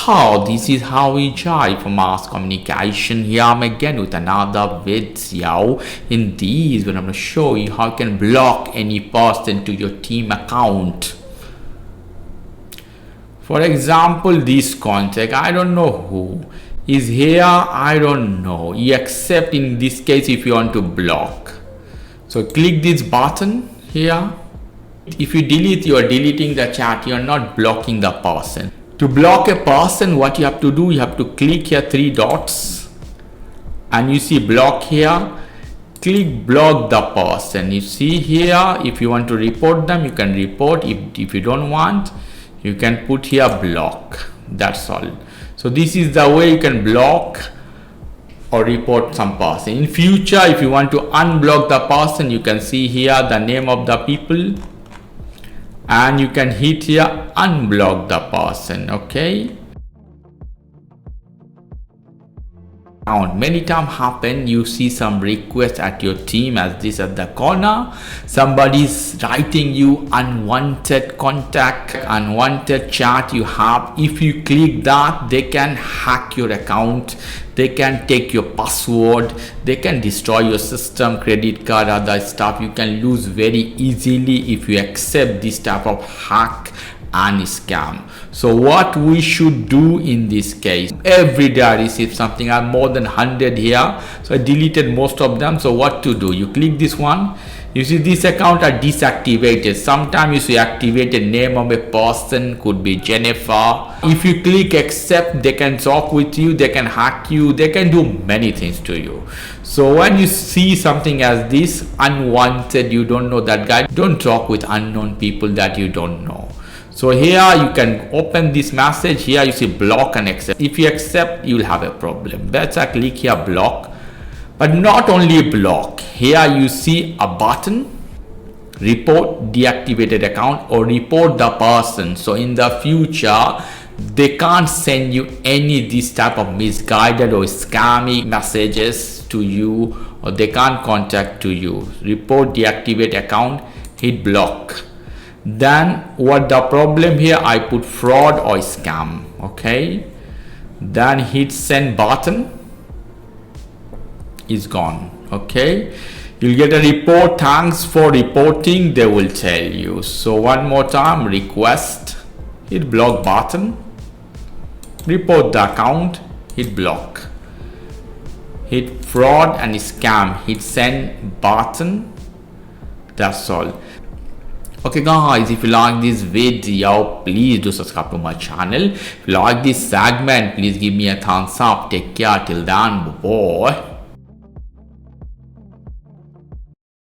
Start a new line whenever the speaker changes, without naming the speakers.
So this is how we try for mass communication. Here I'm again with another video. In this one I'm going to show you how you can block any person to your team account. For example, this contact, I don't know who is here, I don't know, except in this case if you want to block. So click this button here. If you delete, you are deleting the chat, you are not blocking the person. To block a person, what you have to do, you have to click here 3 dots and you see block here. Click block the person. You see here, if you want to report them, you can report. If you don't want, you can put here block. That's all. So this is the way you can block or report some person. In future, if you want to unblock the person, you can see here the name of the people and you can hit here unblock the person. Okay, many times happen, you see some request at your team as this at the corner, somebody's writing you unwanted contact, unwanted chat you have. If you click that, they can hack your account, they can take your password, they can destroy your system, credit card, other stuff. You can lose very easily if you accept this type of hack and scam. So what we should do in this case, every day I receive something, I have more than 100 here, so I deleted most of them. So what to do, you click this one, you see this account are deactivated. Sometimes you see activated name of a person, could be Jennifer. If you click accept, they can talk with you, they can hack you, they can do many things to you. So when you see something as this unwanted, you don't know that guy, don't talk with unknown people that you don't know. So here you can open this message, here you see block and accept. If you accept, you will have a problem. That's I click here block, but not only block, here you see a button, report deactivated account or report the person. So in the future, they can't send you any this type of misguided or scammy messages to you, or they can't contact to you. Report deactivate account, hit block. Then what the problem here, I put fraud or scam. Okay, then hit send button, is gone. Okay, you'll get a report, thanks for reporting, they will tell you. So one more time, request, hit block button, report the account, hit block, hit fraud and scam, hit send button. That's all. Okay guys, if you like this video, please do subscribe to my channel. If you like this segment, please give me a thumbs up. Take care till then, bye bye.